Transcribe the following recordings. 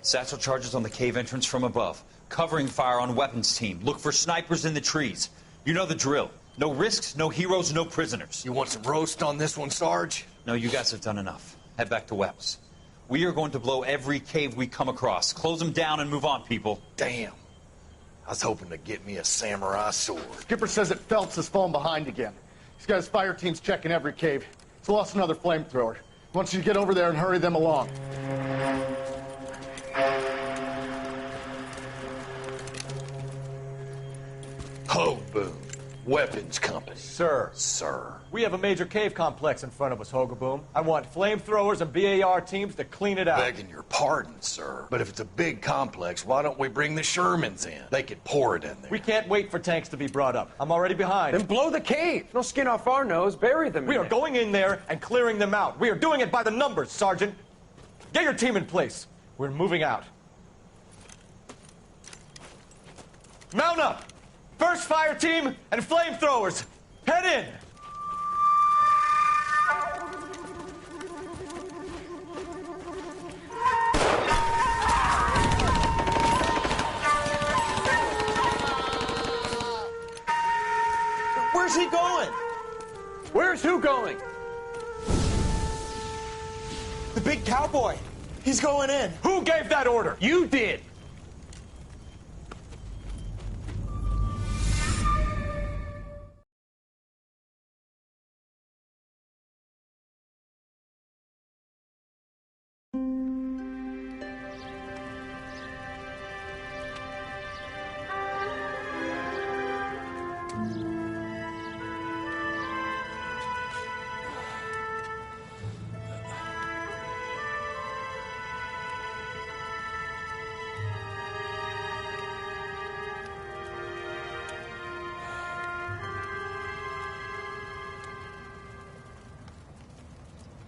Satchel charges on the cave entrance from above. Covering fire on weapons team. Look for snipers in the trees. You know the drill. No risks, no heroes, no prisoners. You want some roast on this one, Sarge? No, you guys have done enough. Head back to Webb's. We are going to blow every cave we come across. Close them down and move on, people. Damn. I was hoping to get me a samurai sword. Skipper says that Phelps has fallen behind again. He's got his fire teams checking every cave. He's lost another flamethrower. He wants you to get over there and hurry them along. Ho, boom. Weapons company. Sir. Sir. We have a major cave complex in front of us, Hogaboom. I want flamethrowers and BAR teams to clean it out. Begging your pardon, sir. But if it's a big complex, why don't we bring the Shermans in? They could pour it in there. We can't wait for tanks to be brought up. I'm already behind. Then blow the cave. No skin off our nose. Bury them. We are going in there and clearing them out. We are doing it by the numbers, Sergeant. Get your team in place. We're moving out. Mount up! First fire team and flamethrowers. Head in! Where's he going? Where's who going? The big cowboy. He's going in. Who gave that order? You did.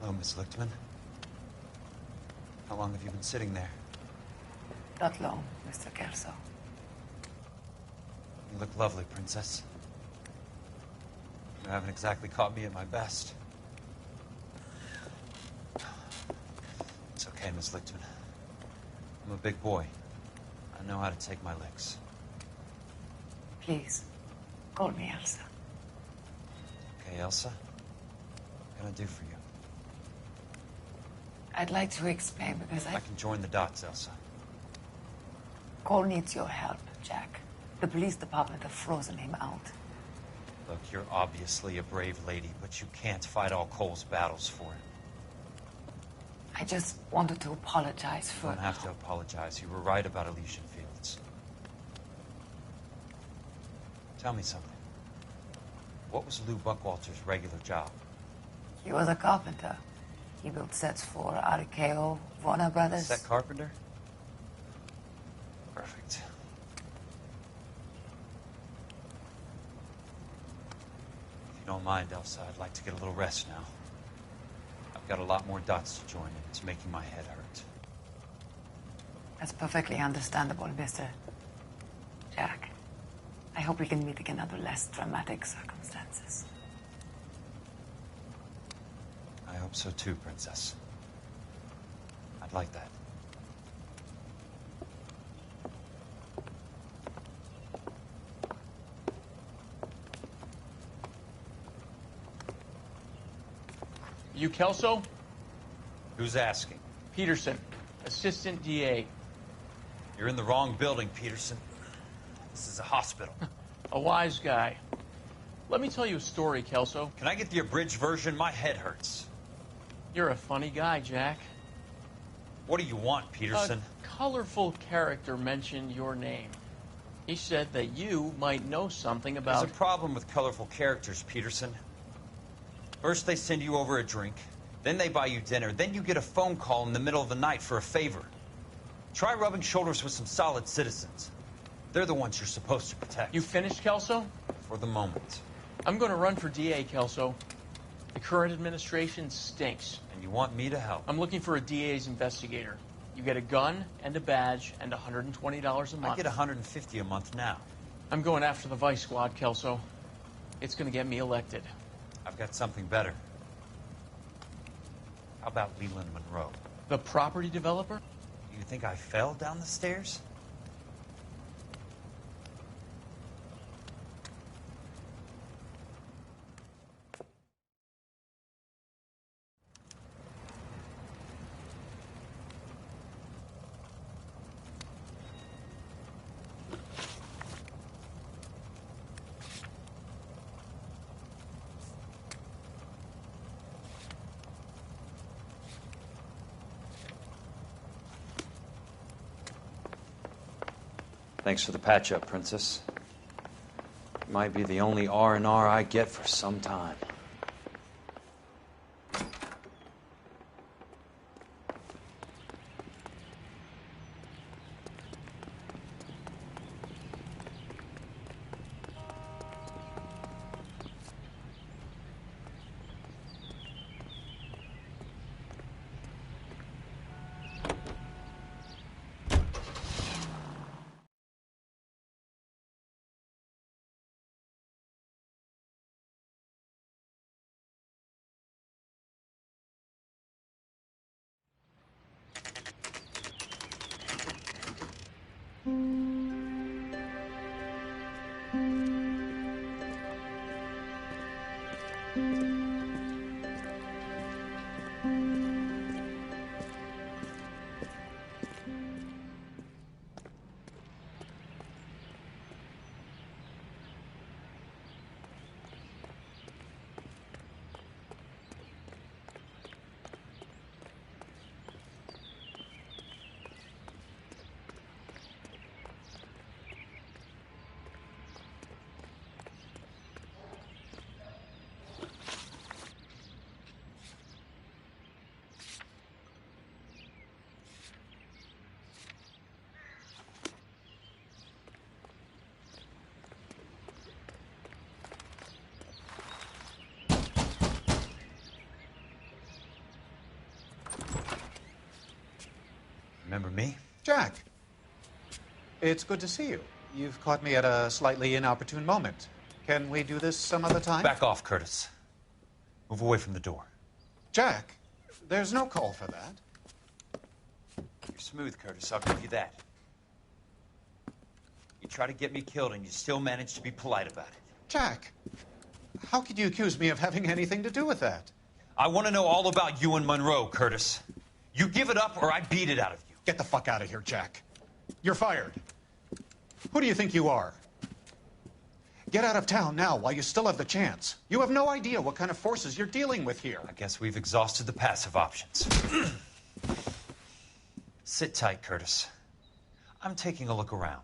Hello, Miss Lichtman. How long have you been sitting there? Not long, Mr. Kelso. You look lovely, Princess. You haven't exactly caught me at my best. It's okay, Miss Lichtman. I'm a big boy. I know how to take my licks. Please, call me Elsa. Okay, Elsa? What can I do for you? I'd like to explain because I can join the dots, Elsa. Cole needs your help, Jack. The police department have frozen him out. Look, you're obviously a brave lady, but you can't fight all Cole's battles for him. I just wanted to apologize for... You don't have to apologize. You were right about Elysian Fields. Tell me something. What was Lou Buckwalter's regular job? He was a carpenter. He built sets for RKO, Warner Brothers. Set carpenter? Perfect. If you don't mind, Elsa, I'd like to get a little rest now. I've got a lot more dots to join, and it's making my head hurt. That's perfectly understandable, Mr. Jack. I hope we can meet again under less dramatic circumstances. I hope so too, Princess. I'd like that. You Kelso? Who's asking? Peterson, Assistant DA. You're in the wrong building, Peterson. This is a hospital. A wise guy. Let me tell you a story, Kelso. Can I get the abridged version? My head hurts. You're a funny guy, Jack. What do you want, Peterson? A colorful character mentioned your name. He said that you might know something about... There's a problem with colorful characters, Peterson. First they send you over a drink, then they buy you dinner, then you get a phone call in the middle of the night for a favor. Try rubbing shoulders with some solid citizens. They're the ones you're supposed to protect. You finished, Kelso? For the moment. I'm going to run for DA, Kelso. The current administration stinks. And you want me to help? I'm looking for a DA's investigator. You get a gun and a badge and $120 a month. I get $150 a month now. I'm going after the Vice Squad, Kelso. It's going to get me elected. I've got something better. How about Leland Monroe? The property developer? You You think I fell down the stairs? Thanks for the patch-up, Princess. Might be the only R&R I get for some time. Remember me? Jack, it's good to see you. You've caught me at a slightly inopportune moment. Can we do this some other time? Back off, Curtis. Move away from the door. Jack, there's no call for that. You're smooth, Curtis, I'll give you that. You try to get me killed and you still manage to be polite about it. Jack, how could you accuse me of having anything to do with that? I want to know all about you and Monroe, Curtis. You give it up or I beat it out of you. Get the fuck out of here, Jack. You're fired. Who do you think you are? Get out of town now while you still have the chance. You have no idea what kind of forces you're dealing with here. I guess we've exhausted the passive options. Sit tight, Curtis. I'm taking a look around.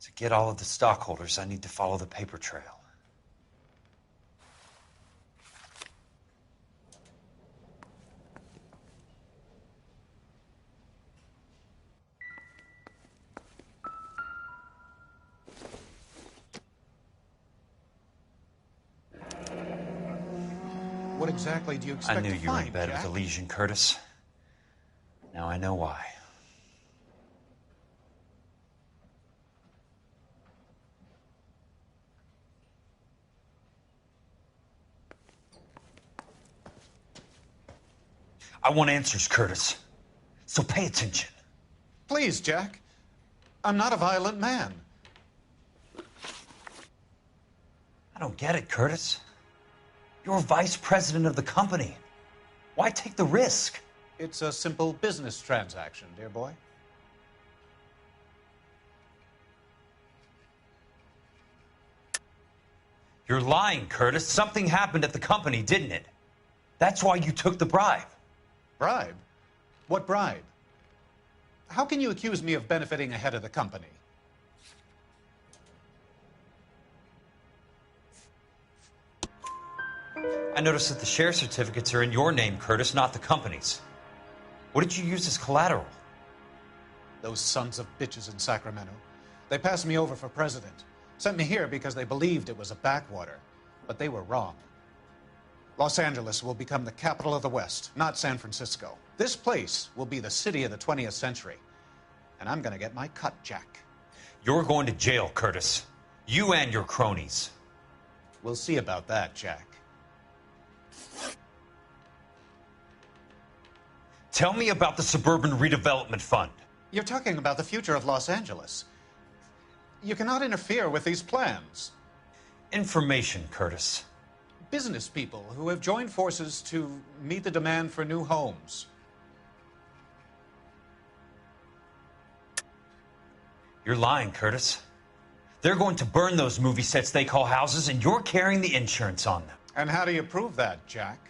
To get all of the stockholders, I need to follow the paper trail. What exactly do you expect I knew to you were in find, bed Jack? with the Legion, Curtis. Now I know why. I want answers, Curtis. So pay attention. Please, Jack. I'm not a violent man. I don't get it, Curtis. You're vice president of the company. Why take the risk? It's a simple business transaction, dear boy. You're lying, Curtis. Something happened at the company, didn't it? That's why you took the bribe. Bribe? What bribe? How can you accuse me of benefiting ahead of the company? I noticed that the share certificates are in your name, Curtis, not the company's. What did you use as collateral? Those sons of bitches in Sacramento. They passed me over for president. Sent me here because they believed it was a backwater. But they were wrong. Los Angeles will become the capital of the West, not San Francisco. This place will be the city of the 20th century. And I'm gonna get my cut, Jack. You're going to jail, Curtis. You and your cronies. We'll see about that, Jack. Tell me about the Suburban Redevelopment Fund. You're talking about the future of Los Angeles. You cannot interfere with these plans. Information, Curtis. Business people who have joined forces to meet the demand for new homes. You're lying, Curtis. They're going to burn those movie sets they call houses, and you're carrying the insurance on them. And how do you prove that, Jack?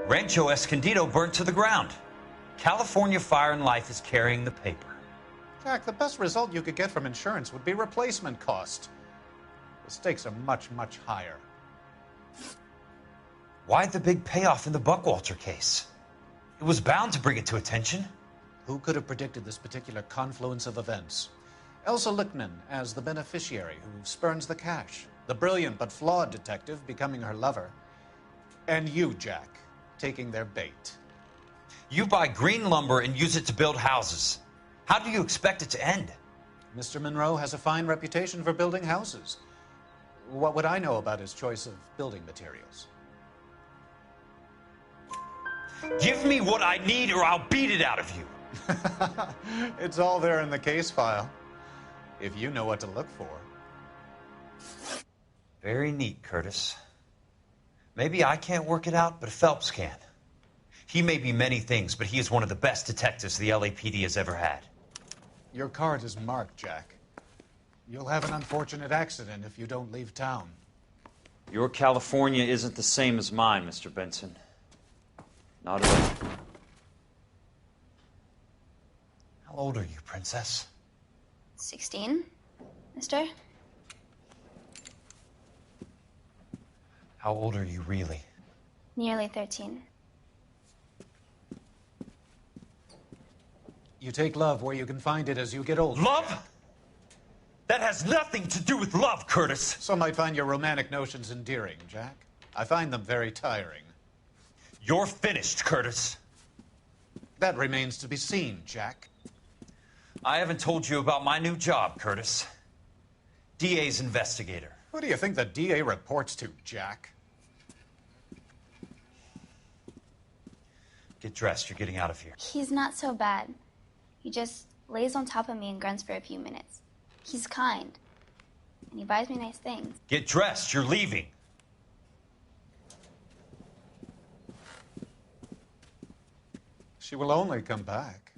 Rancho Escondido burnt to the ground. California Fire and Life is carrying the paper. Jack, the best result you could get from insurance would be replacement cost. The stakes are much, much higher. Why the big payoff in the Buckwalter case? It was bound to bring it to attention. Who could have predicted this particular confluence of events? Elsa Lichtman as the beneficiary who spurns the cash. The brilliant but flawed detective becoming her lover. And you, Jack, taking their bait. You buy green lumber and use it to build houses. How do you expect it to end? Mr. Monroe has a fine reputation for building houses. What would I know about his choice of building materials? Give me what I need or I'll beat it out of you. It's all there in the case file, if you know what to look for. Very neat, Curtis. Maybe I can't work it out, but Phelps can. He may be many things, but he is one of the best detectives the LAPD has ever had. Your card is marked, Jack. You'll have an unfortunate accident if you don't leave town. Your California isn't the same as mine, Mr. Benson. Not at all. How old are you, Princess? 16, mister? How old are you really? Nearly 13. You take love where you can find it as you get older. Love? That has nothing to do with love, Curtis. Some might find your romantic notions endearing, Jack. I find them very tiring. You're finished, Curtis. That remains to be seen, Jack. I haven't told you about my new job, Curtis. DA's investigator. Who do you think the DA reports to, Jack? Get dressed. You're getting out of here. He's not so bad. He just lays on top of me and grunts for a few minutes. He's kind. And he buys me nice things. Get dressed. You're leaving. She will only come back.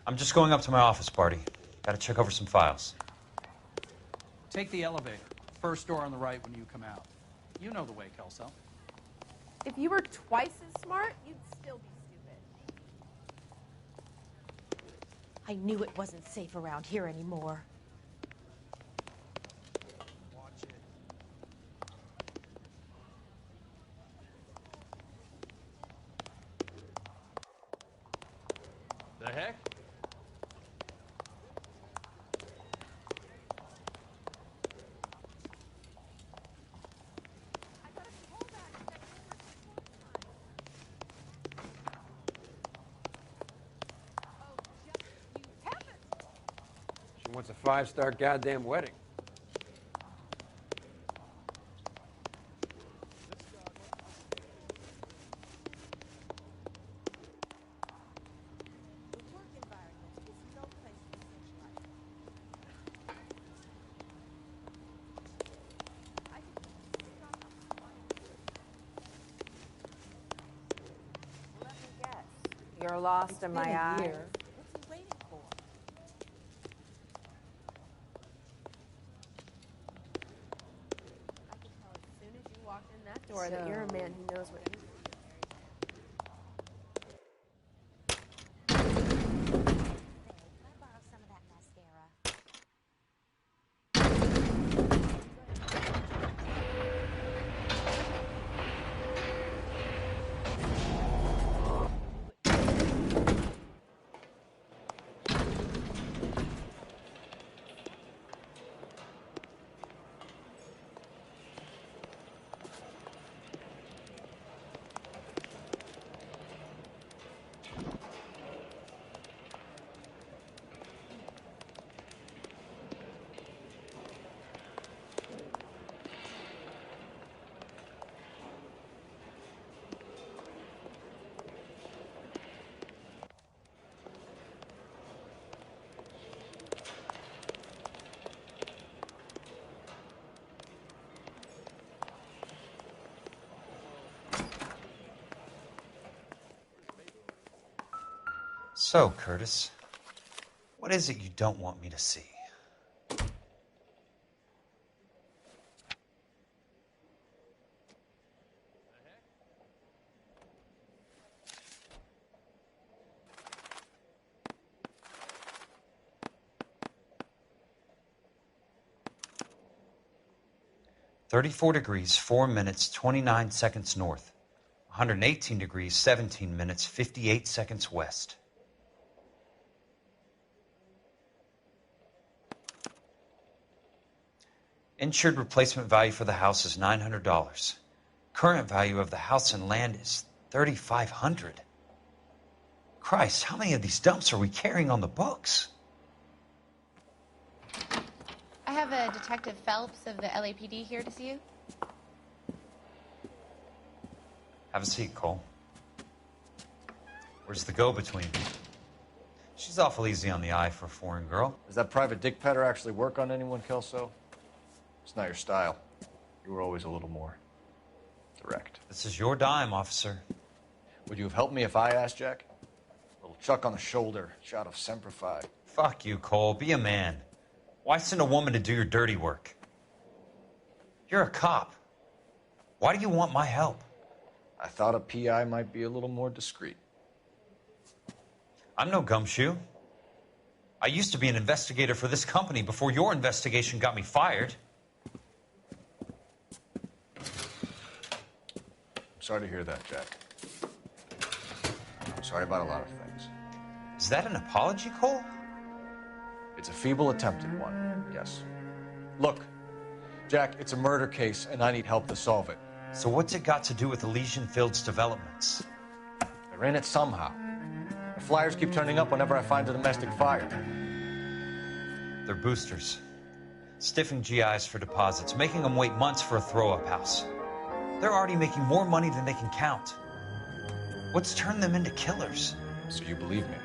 I'm just going up to my office party. Gotta check over some files. Take the elevator. First door on the right when you come out. You know the way, Kelso. If you were twice as smart, you'd still be stupid. I knew it wasn't safe around here anymore. Watch it. The heck? And what's a 5-star goddamn wedding? You're lost in my eyes. What's he waiting for? I could tell as soon as you walked in that door that you're a man who knows what he's doing. Can I borrow some of that mascara? So, Curtis, what is it you don't want me to see? (34 degrees, 4 minutes, 29 seconds north. 118 degrees, 17 minutes, 58 seconds west. Insured replacement value for the house is $900. Current value of the house and land is $3,500. Christ, how many of these dumps are we carrying on the books? I have a Detective Phelps of the LAPD here to see you. Have a seat, Cole. Where's the go-between? She's awful easy on the eye for a foreign girl. Does that private dick petter actually work on anyone, Kelso? It's not your style. You were always a little more direct. This is your dime, officer. Would you have helped me if I asked, Jack? A little chuck on the shoulder, shot of Semper Fi. Fuck you, Cole. Be a man. Why send a woman to do your dirty work? You're a cop. Why do you want my help? I thought a PI might be a little more discreet. I'm no gumshoe. I used to be an investigator for this company before your investigation got me fired. Sorry to hear that, Jack. I'm sorry about a lot of things. Is that an apology, Cole? It's a feeble attempt at one, yes. Look, Jack, it's a murder case, and I need help to solve it. So what's it got to do with Elysian Fields developments? They're in it somehow. The flyers keep turning up whenever I find a domestic fire. They're boosters. Stiffing GIs for deposits, making them wait months for a throw-up house. They're already making more money than they can count. What's turned them into killers? So you believe me?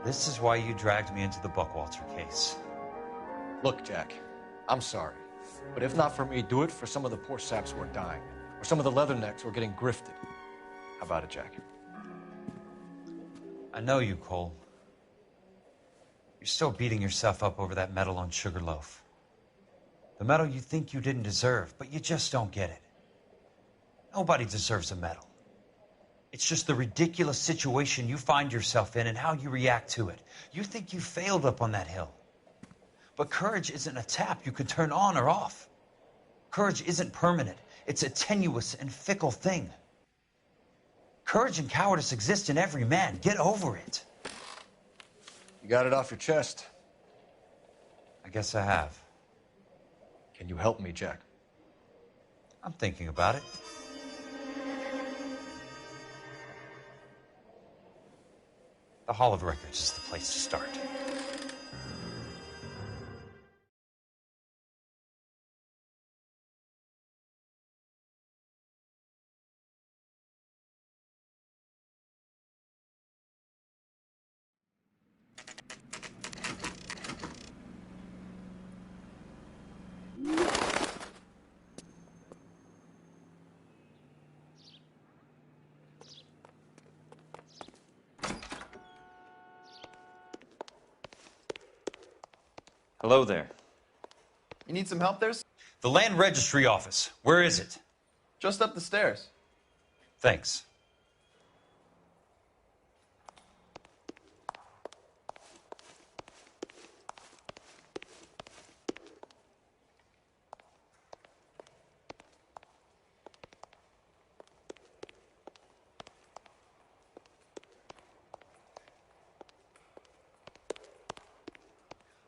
This is why you dragged me into the Buckwalter case. Look, Jack, I'm sorry. But if not for me, do it for some of the poor saps who are dying. Or some of the leathernecks who are getting grifted. How about it, Jack? I know you, Cole. You're still beating yourself up over that medal on Sugarloaf. The medal you think you didn't deserve, but you just don't get it. Nobody deserves a medal. It's just the ridiculous situation you find yourself in and how you react to it. You think you failed up on that hill. But courage isn't a tap you can turn on or off. Courage isn't permanent. It's a tenuous and fickle thing. Courage and cowardice exist in every man. Get over it. You got it off your chest. I guess I have. Can you help me, Jack? I'm thinking about it. The Hall of Records is the place to start. Hello there. You need some help there? The land registry office. Where is it? Just up the stairs. Thanks.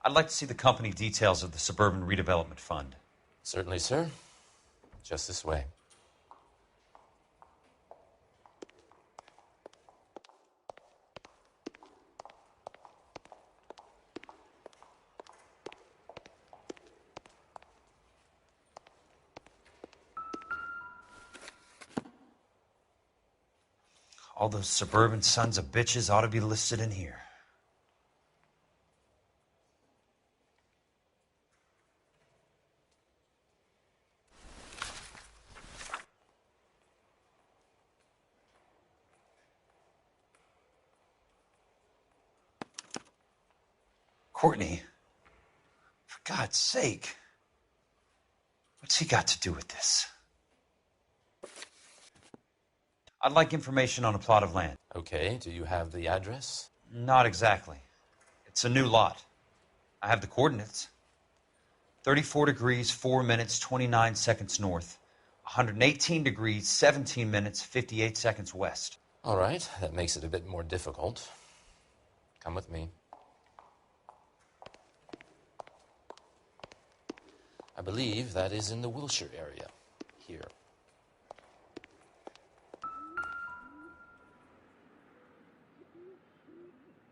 I'd like to see the company details of the Suburban Redevelopment Fund. Certainly, sir. Just this way. All those suburban sons of bitches ought to be listed in here. Courtney, for God's sake, what's he got to do with this? I'd like information on a plot of land. Okay, do you have the address? Not exactly. It's a new lot. I have the coordinates. 34 degrees, 4 minutes, 29 seconds north. 118 degrees, 17 minutes, 58 seconds west. All right, that makes it a bit more difficult. Come with me. I believe that is in the Wilshire area, here.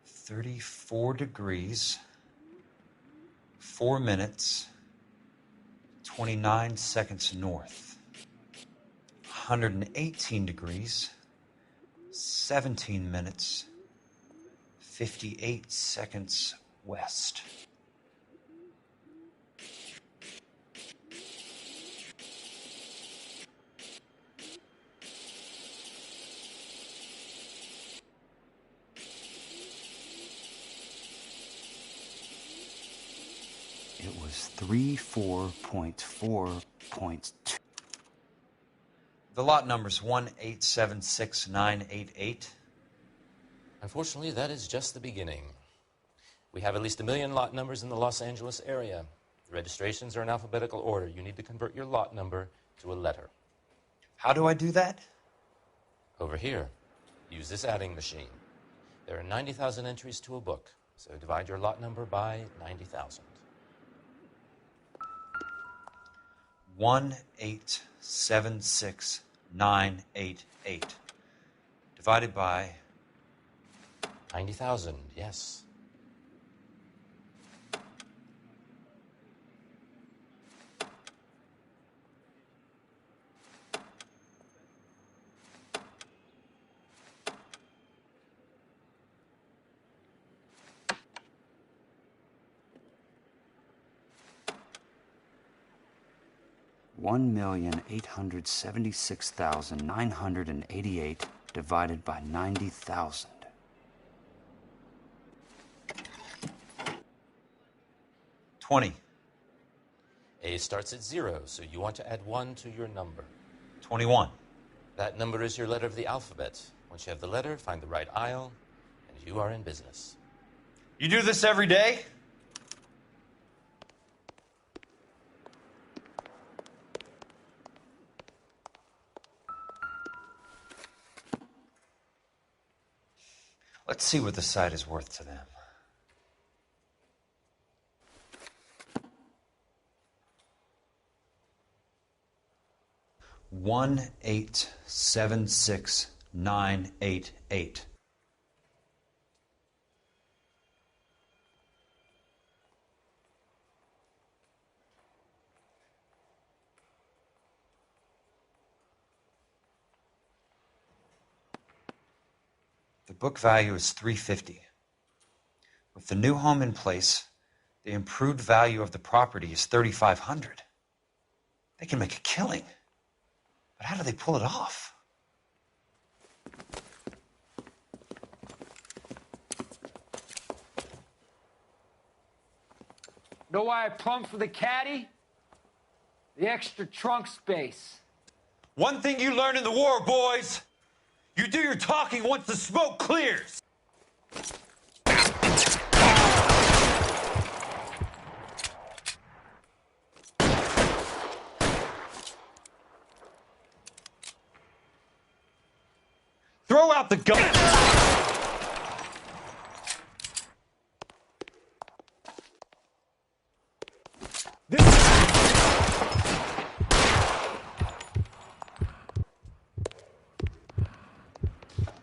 $34 degrees, 4 minutes, 29 seconds north. 118 degrees, 17 minutes, 58 seconds west. It was 34.4.2. The lot number's 1876988. Unfortunately, that is just the beginning. We have at least 1 million lot numbers in the Los Angeles area. The registrations are in alphabetical order. You need to convert your lot number to a letter. How do I do that? Over here. Use this adding machine. There are 90,000 entries to a book, so divide your lot number by 90,000. 1876988 divided by 90,000, yes. $1,876,988 divided by 90,000. $20. A starts at 0, so you want to add 1 to your number. 21. That number is your letter of the alphabet. Once you have the letter, find the right aisle, and you are in business. You do this every day? Let's see what the site is worth to them. $1,876,988. The book value is $350. With the new home in place, the improved value of the property is $3,500. They can make a killing. But how do they pull it off? Know why I plumbed for the caddy? The extra trunk space. One thing you learn in the war, boys. You do your talking once the smoke clears. Throw out the gun.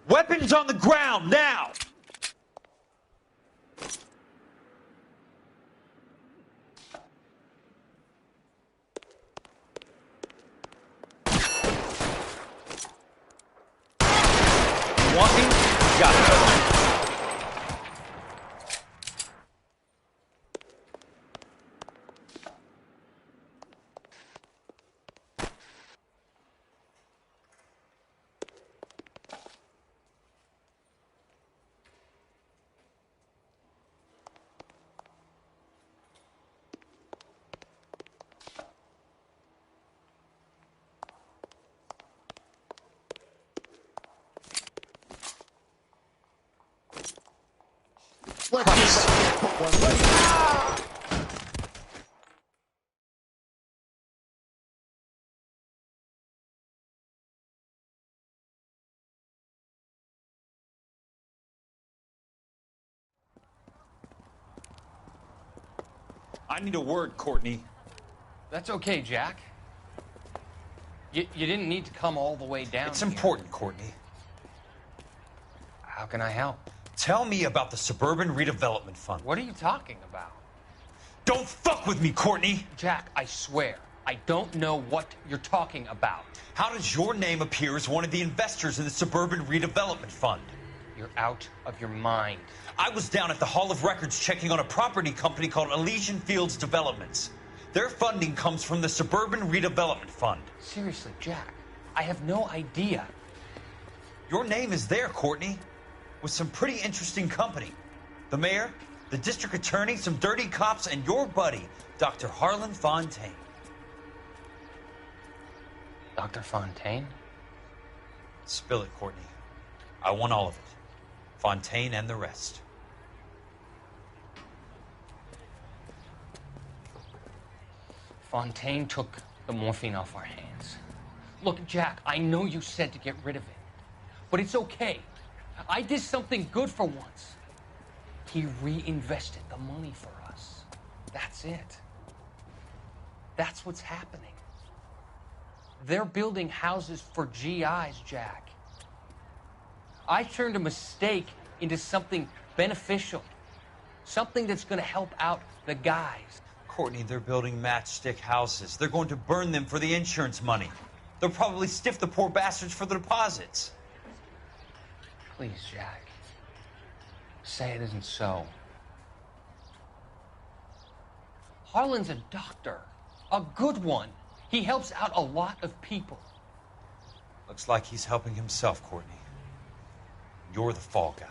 Weapons on the ground, now! Walking? Got it. I need a word, Courtney. That's okay, Jack. You didn't need to come all the way down. It's important, Courtney. How can I help? Tell me about the Suburban Redevelopment Fund. What are you talking about? Don't fuck with me, Courtney! Jack, I swear, I don't know what you're talking about. How does your name appear as one of the investors in the Suburban Redevelopment Fund? You're out of your mind. I was down at the Hall of Records checking on a property company called Elysian Fields Developments. Their funding comes from the Suburban Redevelopment Fund. Seriously, Jack, I have no idea. Your name is there, Courtney, with some pretty interesting company. The mayor, the district attorney, some dirty cops, and your buddy, Dr. Harlan Fontaine. Dr. Fontaine? Spill it, Courtney. I want all of it. Fontaine and the rest. Fontaine took the morphine off our hands. Look, Jack, I know you said to get rid of it, but it's okay. I did something good for once. He reinvested the money for us. That's it. That's what's happening. They're building houses for GIs, Jack. I turned a mistake into something beneficial. Something that's going to help out the guys. Courtney, they're building matchstick houses. They're going to burn them for the insurance money. They'll probably stiff the poor bastards for the deposits. Please, Jack. Say it isn't so. Harlan's a doctor. A good one. He helps out a lot of people. Looks like he's helping himself, Courtney. You're the fall guy.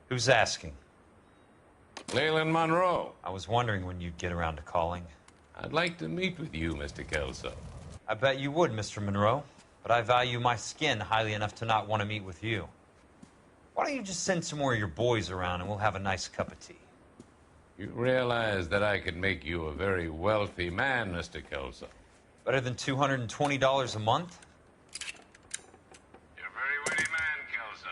Who's asking? Leland Monroe. I was wondering when you'd get around to calling. I'd like to meet with you, Mr. Kelso. I bet you would, Mr. Monroe. But I value my skin highly enough to not want to meet with you. Why don't you just send some more of your boys around and we'll have a nice cup of tea? You realize that I could make you a very wealthy man, Mr. Kelso. Better than $220 a month? You're a very witty man, Kelso.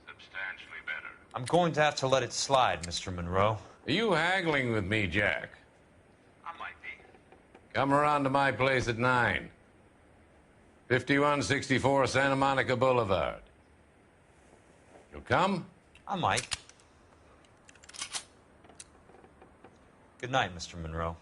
Substantially better. I'm going to have to let it slide, Mr. Monroe. Are you haggling with me, Jack? I might be. Come around to my place at 9. 5164 Santa Monica Boulevard. You'll come? I might. Good night, Mr. Monroe.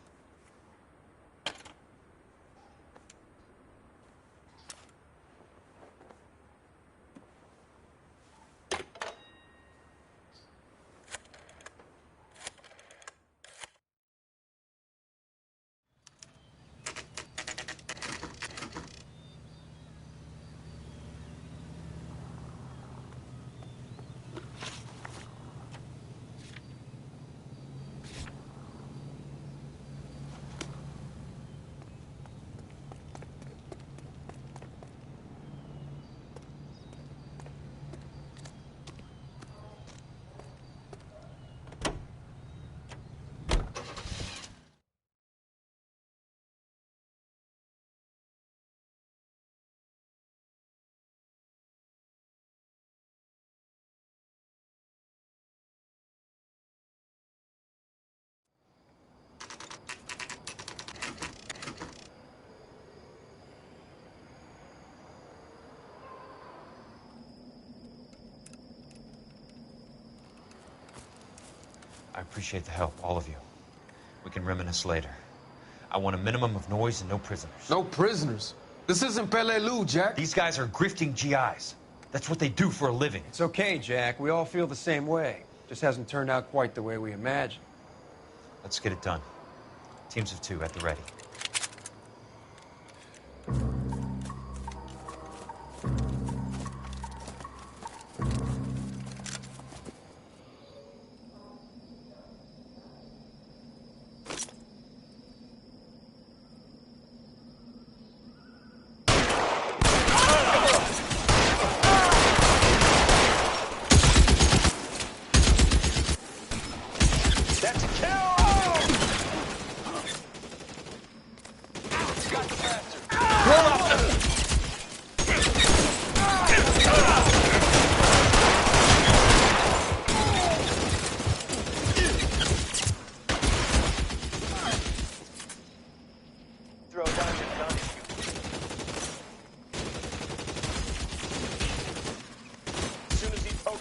I appreciate the help, all of you. We can reminisce later. I want a minimum of noise and no prisoners. No prisoners? This isn't Peleliu, Jack. These guys are grifting GIs. That's what they do for a living. It's okay, Jack. We all feel the same way. Just hasn't turned out quite the way we imagined. Let's get it done. Teams of 2 at the ready.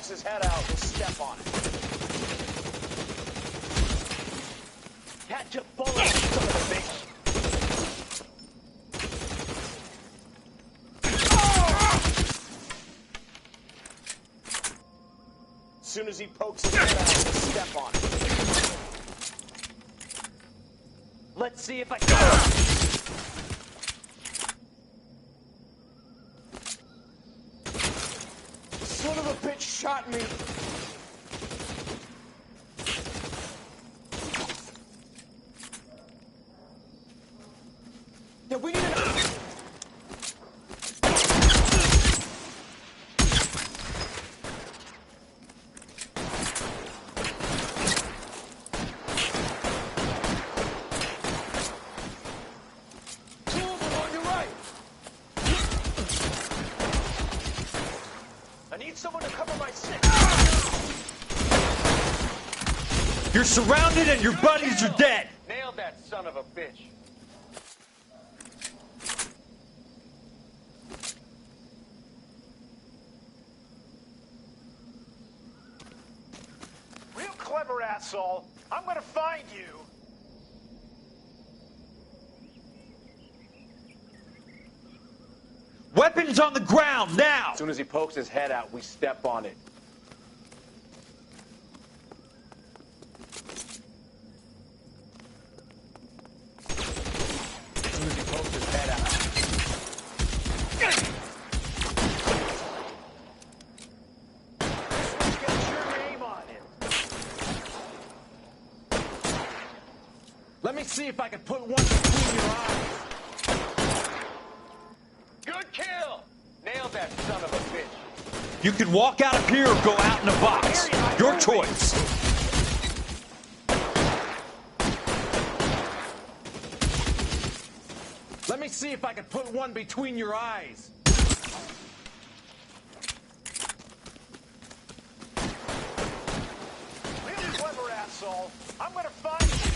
His head out, we'll step on it. Catch a bullet, son of a bitch. As soon as he pokes his head out, we'll step on it. Let's see if I can. Son of a bitch shot me. Yeah, we need to... Someone to cover my six. You're surrounded and your buddies are dead. Nailed that son of a bitch. Real clever, asshole. I'm gonna find you. Weapons on the ground, now! As soon as he pokes his head out, we step on it. As soon as he pokes his head out. Get your name on it. Let me see if I can put one between your eyes. Good kill! Nailed that son of a bitch. You can walk out of here or go out in a box. Your choice. Let me see if I can put one between your eyes. Really clever, asshole. I'm gonna find you.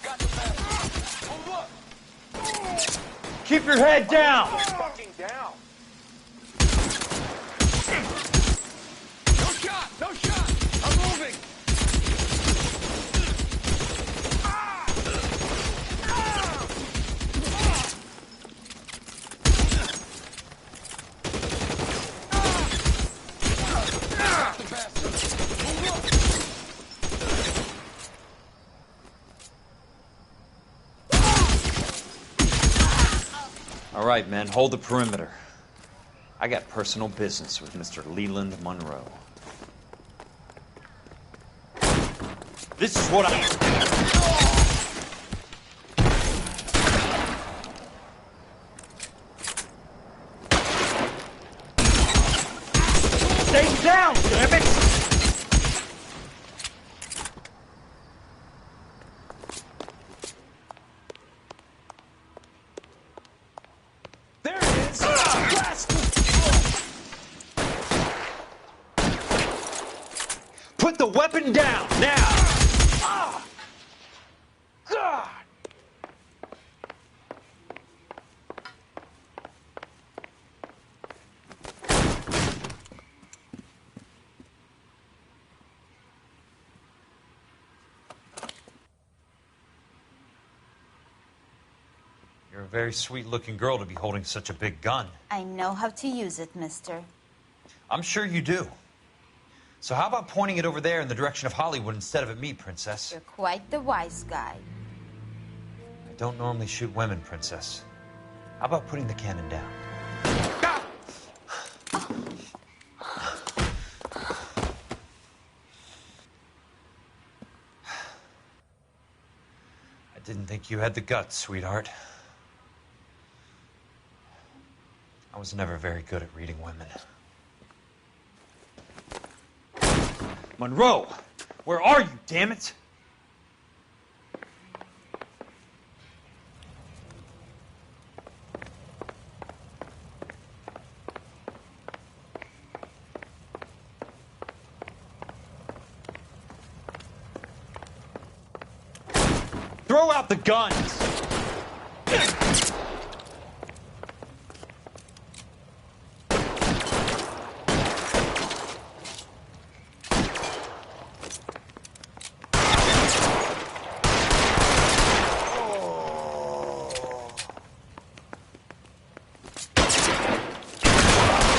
Got the best. Oh, look. Keep your head down. Fucking down. All right, men, hold the perimeter. I got personal business with Mr. Leland Monroe. This is what I... Stay down, damn it! There it is! Put the weapon down, now! God! You're a very sweet-looking girl to be holding such a big gun. I know how to use it, mister. I'm sure you do. So how about pointing it over there in the direction of Hollywood instead of at me, Princess? You're quite the wise guy. I don't normally shoot women, Princess. How about putting the cannon down? I didn't think you had the guts, sweetheart. I was never very good at reading women. Monroe! Where are you, damn it? Throw out the guns!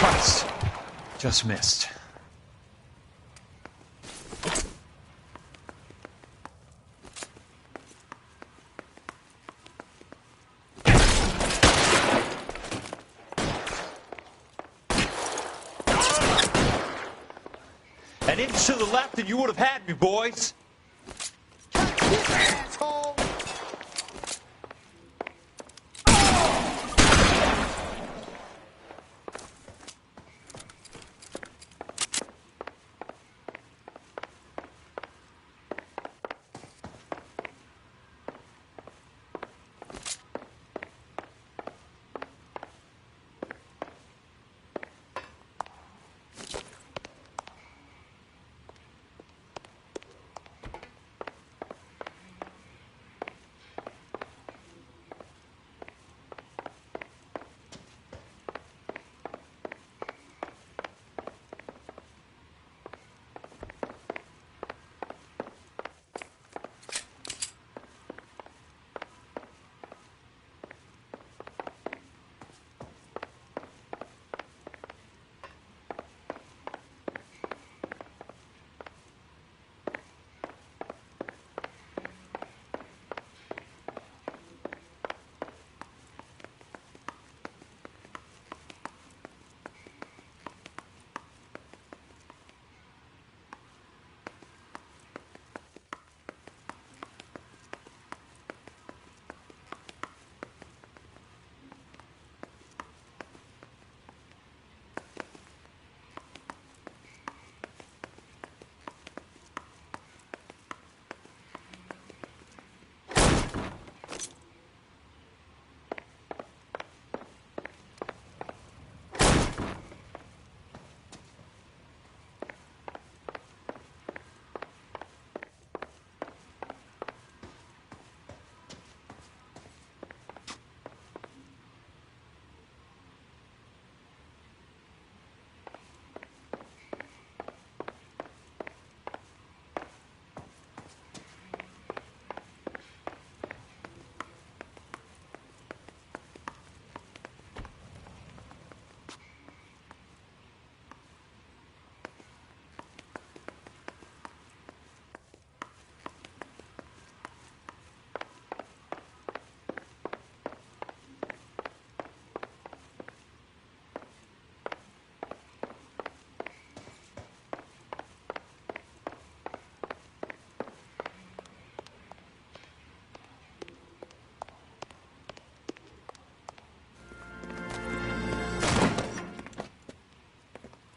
Christ. Just missed. An inch to the left and you would have had me, boys. Asshole!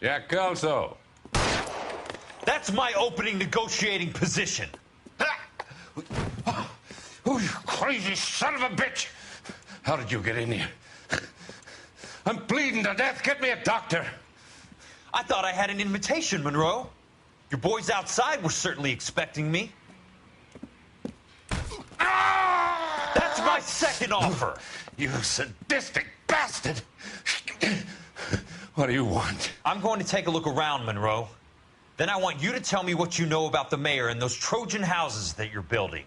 Jack Kelso. That's my opening negotiating position. Oh, you crazy son of a bitch! How did you get in here? I'm bleeding to death. Get me a doctor. I thought I had an invitation, Monroe. Your boys outside were certainly expecting me. That's my second offer. You sadistic bastard! What do you want? I'm going to take a look around, Monroe. Then I want you to tell me what you know about the mayor and those Trojan houses that you're building.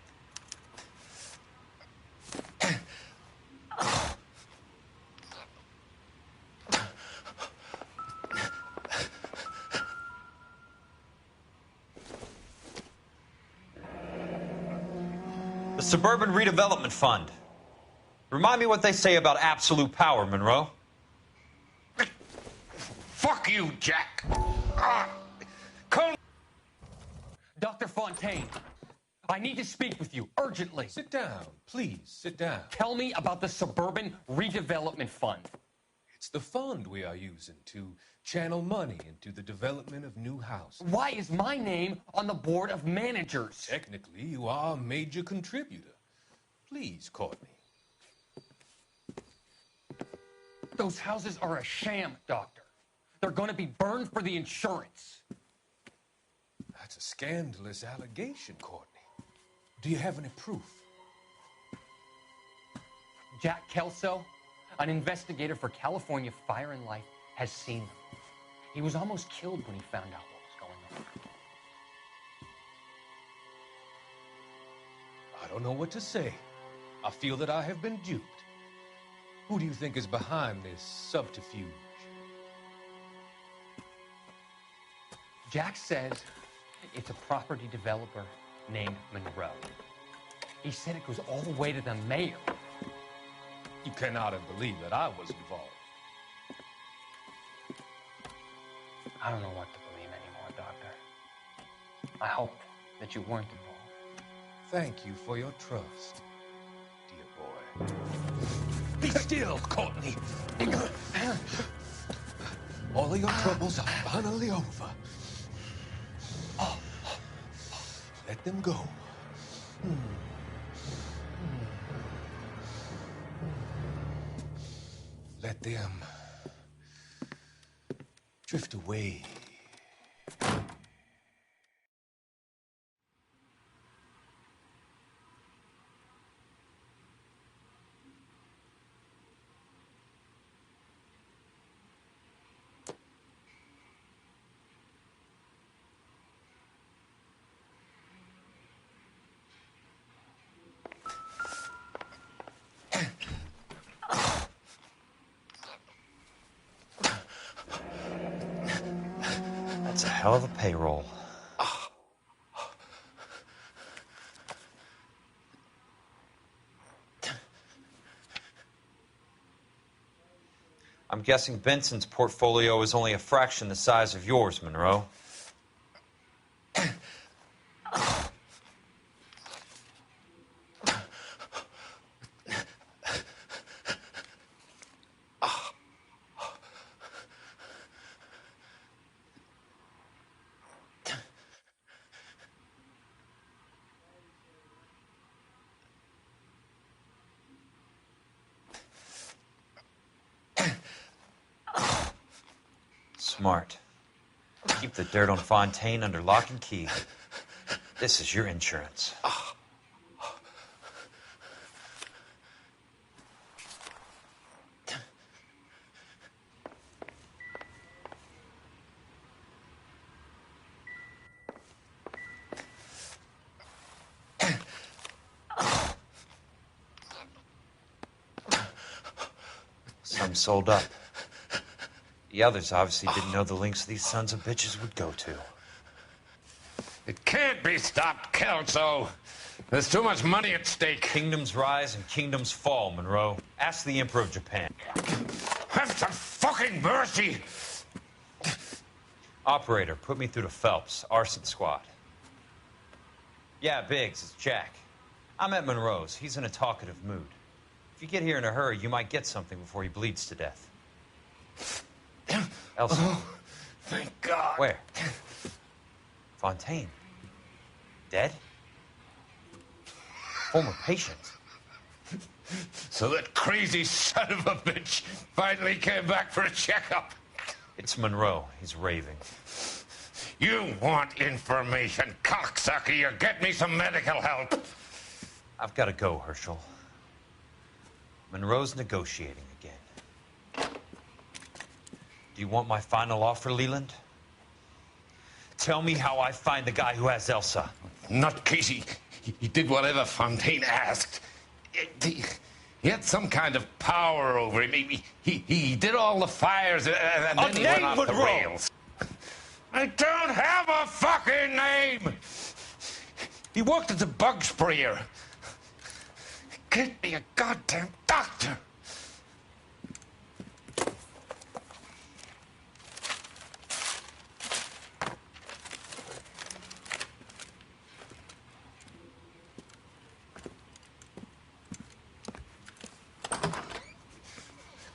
The Suburban Redevelopment Fund. Remind me what they say about absolute power, Monroe. Fuck you, Jack. Dr. Fontaine, I need to speak with you urgently. Sit down, please, sit down. Tell me about the Suburban Redevelopment Fund. It's the fund we are using to channel money into the development of new houses. Why is my name on the board of managers? Technically, you are a major contributor. Please, Courtney. Those houses are a sham, Doctor. They're going to be burned for the insurance. That's a scandalous allegation, Courtney. Do you have any proof? Jack Kelso, an investigator for California Fire and Life, has seen them. He was almost killed when he found out what was going on. I don't know what to say. I feel that I have been duped. Who do you think is behind this subterfuge? Jack says it's a property developer named Monroe. He said it goes all the way to the mayor. You cannot have believed that I was involved. I don't know what to believe anymore, Doctor. I hope that you weren't involved. Thank you for your trust, dear boy. Be still, Courtney. All of your troubles are finally over. Let them go. Let them drift away. That's a hell of a payroll. I'm guessing Benson's portfolio is only a fraction the size of yours, Monroe. Smart. Keep the dirt on Fontaine under lock and key. This is your insurance. Some sold up. The others obviously didn't know the lengths these sons of bitches would go to. It can't be stopped, Kelso. There's too much money at stake. Kingdoms rise and kingdoms fall, Monroe. Ask the Emperor of Japan. Have some fucking mercy! Operator, put me through to Phelps, Arson squad. Yeah, Biggs, it's Jack. I'm at Monroe's. He's in a talkative mood. If you get here in a hurry, you might get something before he bleeds to death. Elsa. Oh, Thank God. Where? Fontaine. Dead? Former patient. So that crazy son of a bitch finally came back for a checkup. It's Monroe. He's raving. You want information, cocksucker. You get me some medical help. I've got to go, Herschel. Monroe's negotiating again. Do you want my final offer, Leland? Tell me how I find the guy who has Elsa. Nutcase, he did whatever Fontaine asked. He had some kind of power over him. He did all the fires, and then he went off the rails. I don't have a fucking name! He worked as a bug sprayer. Get me a goddamn doctor!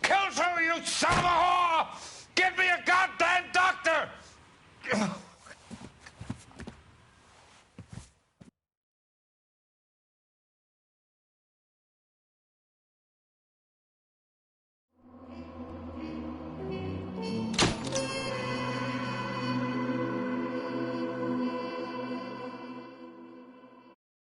Kelso, you son of a